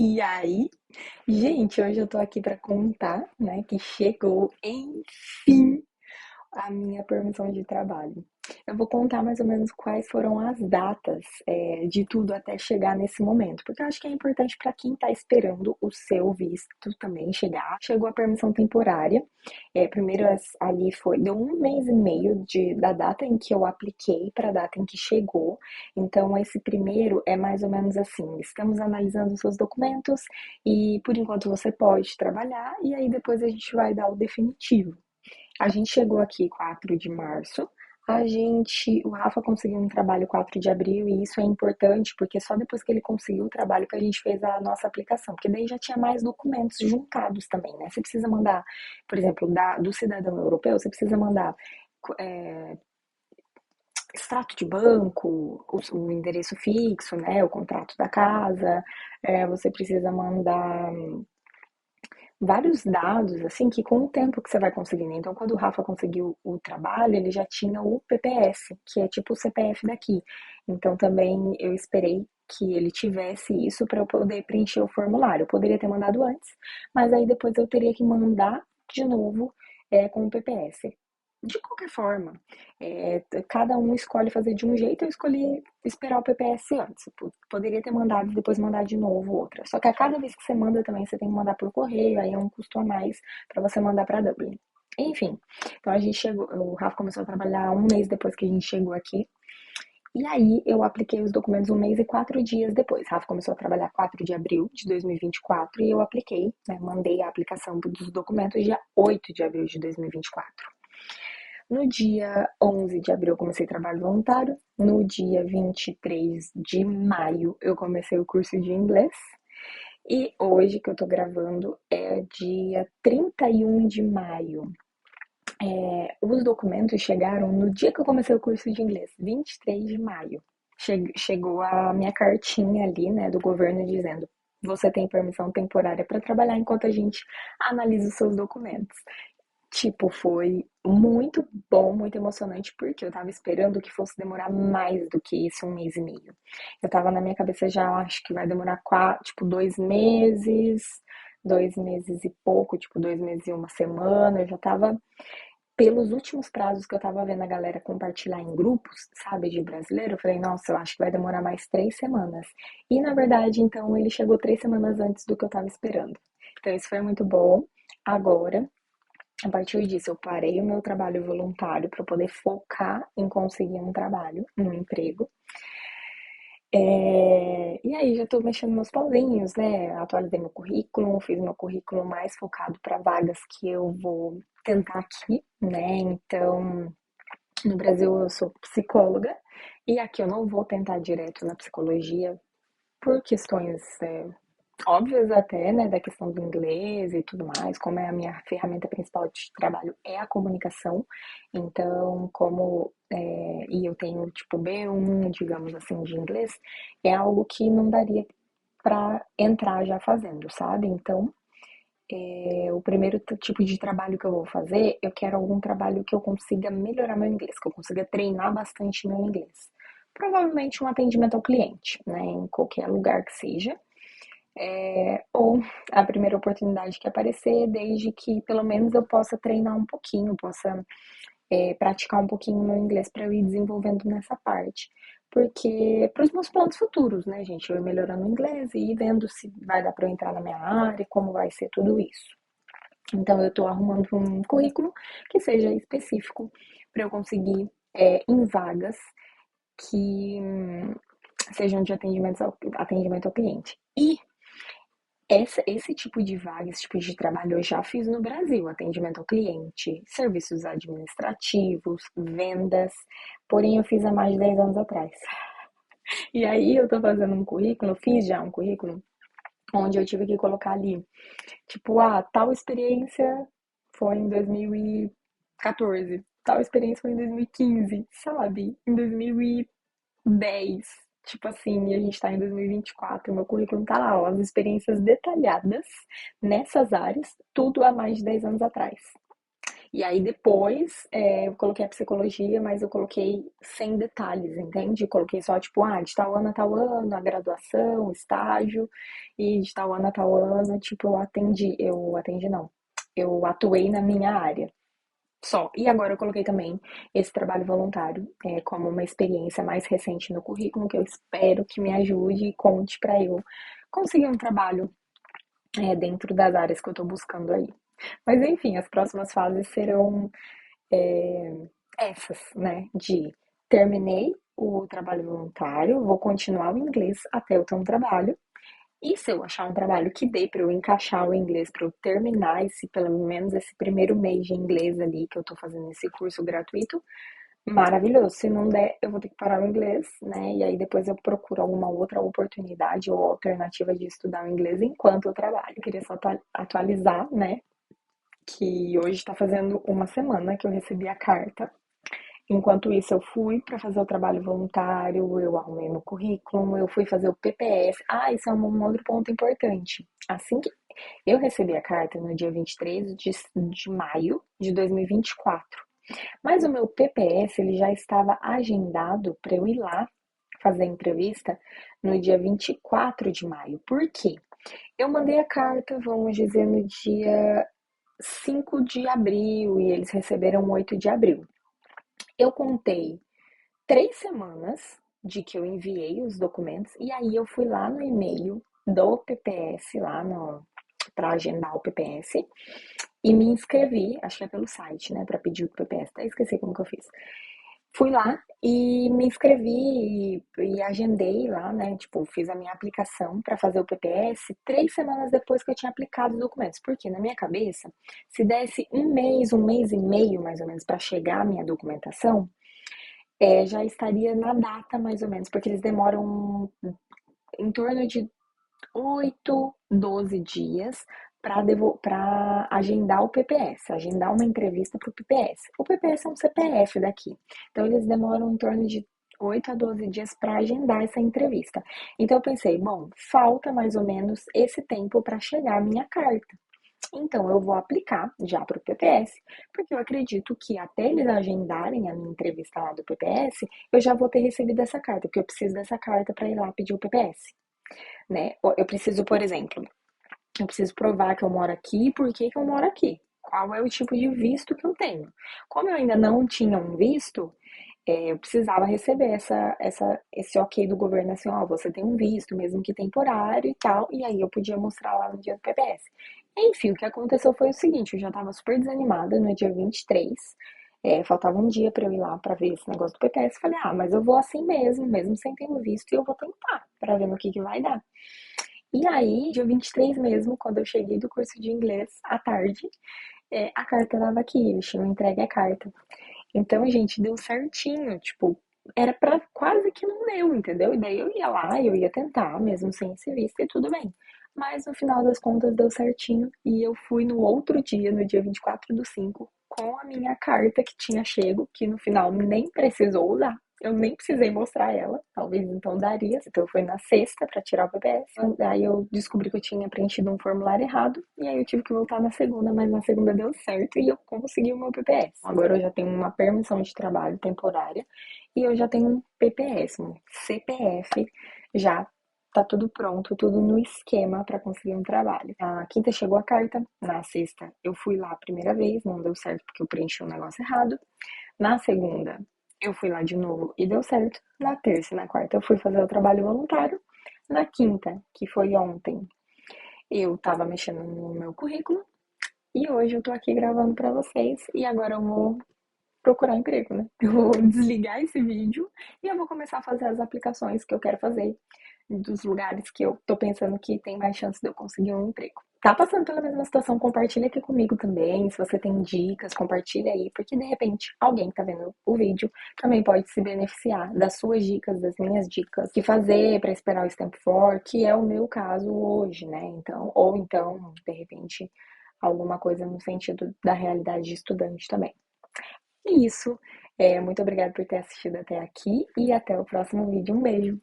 E aí, gente, hoje eu tô aqui pra contar, né, que chegou, enfim, a minha permissão de trabalho. Eu vou contar mais ou menos quais foram as datas, de tudo até chegar nesse momento, porque eu acho que é importante para quem está esperando o seu visto também chegar. Chegou a permissão temporária. Primeiro ali deu um mês e meio da data em que eu apliquei para a data em que chegou. Então, esse primeiro é mais ou menos assim: estamos analisando os seus documentos e por enquanto você pode trabalhar, e aí depois a gente vai dar o definitivo. A gente chegou aqui 4 de março. O Rafa conseguiu um trabalho 4 de abril e isso é importante porque só depois que ele conseguiu o trabalho que a gente fez a nossa aplicação, porque daí já tinha mais documentos juntados também, né? Você precisa mandar, por exemplo, do cidadão europeu, você precisa mandar é, extrato de banco, o endereço fixo, né? O contrato da casa, você precisa mandar vários dados, assim, que com o tempo que você vai conseguindo. Então, quando o Rafa conseguiu o trabalho, ele já tinha o PPS, que é tipo o CPF daqui. Então, também eu esperei que ele tivesse isso para eu poder preencher o formulário. Eu poderia ter mandado antes, mas aí depois eu teria que mandar de novo com o PPS. De qualquer forma, cada um escolhe fazer de um jeito, eu escolhi esperar o PPS antes. Poderia ter mandado e depois mandar de novo outra. Só que a cada vez que você manda também, você tem que mandar por correio, aí é um custo a mais para você mandar para Dublin. Enfim, então a gente chegou, o Rafa começou a trabalhar um mês depois que a gente chegou aqui. E aí eu apliquei os documentos um mês e 4 dias depois. Rafa começou a trabalhar 4 de abril de 2024 e eu apliquei, né, mandei a aplicação dos documentos dia 8 de abril de 2024. No dia 11 de abril eu comecei trabalho voluntário. No dia 23 de maio eu comecei o curso de inglês. E hoje que eu tô gravando é dia 31 de maio. Os documentos chegaram no dia que eu comecei o curso de inglês, 23 de maio. Chegou a minha cartinha ali, né, do governo dizendo: você tem permissão temporária para trabalhar enquanto a gente analisa os seus documentos. Tipo, foi muito bom, muito emocionante, porque eu tava esperando que fosse demorar mais do que isso, um mês e meio. Eu tava na minha cabeça já, acho que vai demorar tipo, 2 meses, 2 meses e pouco, tipo, 2 meses e uma semana. Eu já tava, pelos últimos prazos que eu tava vendo a galera compartilhar em grupos, sabe, de brasileiro, eu falei, nossa, eu acho que vai demorar mais 3 semanas. E na verdade, então, ele chegou 3 semanas antes do que eu tava esperando. Então, isso foi muito bom. Agora, a partir disso, eu parei o meu trabalho voluntário para poder focar em conseguir um trabalho, um emprego. E aí já estou mexendo meus pauzinhos, né? Atualizei meu currículo, fiz meu currículo mais focado para vagas que eu vou tentar aqui, né? Então, no Brasil eu sou psicóloga e aqui eu não vou tentar direto na psicologia por questões óbvias até, né, da questão do inglês e tudo mais, como é a minha ferramenta principal de trabalho é a comunicação, então e eu tenho tipo B1, digamos assim, de inglês, é algo que não daria para entrar já fazendo, sabe? Então, o primeiro tipo de trabalho que eu vou fazer, eu quero algum trabalho que eu consiga melhorar meu inglês, que eu consiga treinar bastante meu inglês. Provavelmente um atendimento ao cliente, né, em qualquer lugar que seja, ou a primeira oportunidade que aparecer, desde que pelo menos eu possa treinar um pouquinho, possa praticar um pouquinho meu inglês para eu ir desenvolvendo nessa parte. Porque, para os meus planos futuros, né, gente? Eu ir melhorando o inglês e ir vendo se vai dar para eu entrar na minha área, como vai ser tudo isso. Então, eu estou arrumando um currículo que seja específico para eu conseguir em vagas que sejam de atendimento ao cliente. E esse tipo de vaga, esse tipo de trabalho eu já fiz no Brasil, atendimento ao cliente, serviços administrativos, vendas, porém eu fiz há mais de 10 anos atrás. E aí eu tô fazendo um currículo, eu fiz já um currículo, onde eu tive que colocar ali, tipo, tal experiência foi em 2014, tal experiência foi em 2015, sabe? Em 2010. Tipo assim, a gente tá em 2024, meu currículo tá lá, ó, as experiências detalhadas nessas áreas, tudo há mais de 10 anos atrás. E aí depois eu coloquei a psicologia, mas eu coloquei sem detalhes, entende? Coloquei só tipo, de tal ano a tal ano, a graduação, o estágio, e de tal ano a tal ano, tipo, eu atendi não, eu atuei na minha área. Só. E agora eu coloquei também esse trabalho voluntário como uma experiência mais recente no currículo, que eu espero que me ajude e conte para eu conseguir um trabalho dentro das áreas que eu estou buscando aí. Mas enfim, as próximas fases serão é, essas, né? De terminei o trabalho voluntário, vou continuar o inglês até eu ter um trabalho. E se eu achar um trabalho que dê para eu encaixar o inglês, para eu terminar esse, pelo menos esse primeiro mês de inglês ali que eu tô fazendo esse curso gratuito, maravilhoso. Se não der, eu vou ter que parar o inglês, né? E aí depois eu procuro alguma outra oportunidade ou alternativa de estudar o inglês enquanto eu trabalho. Eu queria só atualizar, né? Que hoje está fazendo uma semana que eu recebi a carta. Enquanto isso, eu fui para fazer o trabalho voluntário, eu arrumei meu currículo, eu fui fazer o PPS. Isso é um outro ponto importante. Assim que eu recebi a carta no dia 23 de maio de 2024, mas o meu PPS ele já estava agendado para eu ir lá fazer a entrevista no dia 24 de maio. Por quê? Eu mandei a carta, vamos dizer, no dia 5 de abril e eles receberam 8 de abril. Eu contei 3 semanas de que eu enviei os documentos e aí eu fui lá no e-mail do PPS, lá no para agendar o PPS e me inscrevi, acho que é pelo site, né, para pedir o PPS, até esqueci como que eu fiz. Fui lá e me inscrevi e agendei lá, né? Tipo, fiz a minha aplicação para fazer o PPS 3 semanas depois que eu tinha aplicado os documentos. Porque na minha cabeça, se desse um mês e meio mais ou menos para chegar a minha documentação, já estaria na data mais ou menos, porque eles demoram em torno de 8, 12 dias para agendar o PPS, agendar uma entrevista para o PPS. O PPS é um CPF daqui, então eles demoram em torno de 8 a 12 dias para agendar essa entrevista. Então eu pensei, bom, falta mais ou menos esse tempo para chegar a minha carta. Então eu vou aplicar já para o PPS, porque eu acredito que até eles agendarem a minha entrevista lá do PPS, eu já vou ter recebido essa carta, porque eu preciso dessa carta para ir lá pedir o PPS, né? Eu preciso, por exemplo, eu preciso provar que eu moro aqui e por que que eu moro aqui. Qual é o tipo de visto que eu tenho? Como eu ainda não tinha um visto, eu precisava receber esse ok do governo, assim, ó, você tem um visto, mesmo que temporário e tal, e aí eu podia mostrar lá no dia do PPS. Enfim, o que aconteceu foi o seguinte, eu já tava super desanimada no dia 23, faltava um dia pra eu ir lá pra ver esse negócio do PPS, falei, mas eu vou assim mesmo, mesmo sem ter um visto, e eu vou tentar, pra ver no que vai dar. E aí, dia 23 mesmo, quando eu cheguei do curso de inglês, à tarde, a carta tava aqui, eles tinham entregue a carta. Então, gente, deu certinho, tipo, era pra quase que não deu, entendeu? E daí eu ia lá, eu ia tentar, mesmo sem esse visto, e tudo bem. Mas no final das contas deu certinho e eu fui no outro dia, no dia 24/5, com a minha carta que tinha chego, que no final nem precisou usar. Eu nem precisei mostrar ela, talvez então daria. Então foi na sexta para tirar o PPS. Aí eu descobri que eu tinha preenchido um formulário errado e aí eu tive que voltar na segunda, mas na segunda deu certo e eu consegui o meu PPS. Agora eu já tenho uma permissão de trabalho temporária e eu já tenho um PPS, um CPF já. Tá tudo pronto, tudo no esquema para conseguir um trabalho. Na quinta chegou a carta, na sexta eu fui lá a primeira vez, não deu certo porque eu preenchi um negócio errado. Na segunda eu fui lá de novo e deu certo. Na terça e na quarta eu fui fazer o trabalho voluntário. Na quinta, que foi ontem, eu tava mexendo no meu currículo e hoje eu tô aqui gravando pra vocês e agora eu vou procurar emprego, né? Eu vou desligar esse vídeo e eu vou começar a fazer as aplicações que eu quero fazer dos lugares que eu tô pensando que tem mais chance de eu conseguir um emprego. Tá passando pela mesma situação, compartilha aqui comigo também. Se você tem dicas, compartilha aí, porque de repente alguém que tá vendo o vídeo também pode se beneficiar das suas dicas, das minhas dicas, o que fazer para esperar o Stamp for, que é o meu caso hoje, né? Então, ou então, de repente, alguma coisa no sentido da realidade de estudante também. É isso. Muito obrigada por ter assistido até aqui e até o próximo vídeo. Um beijo!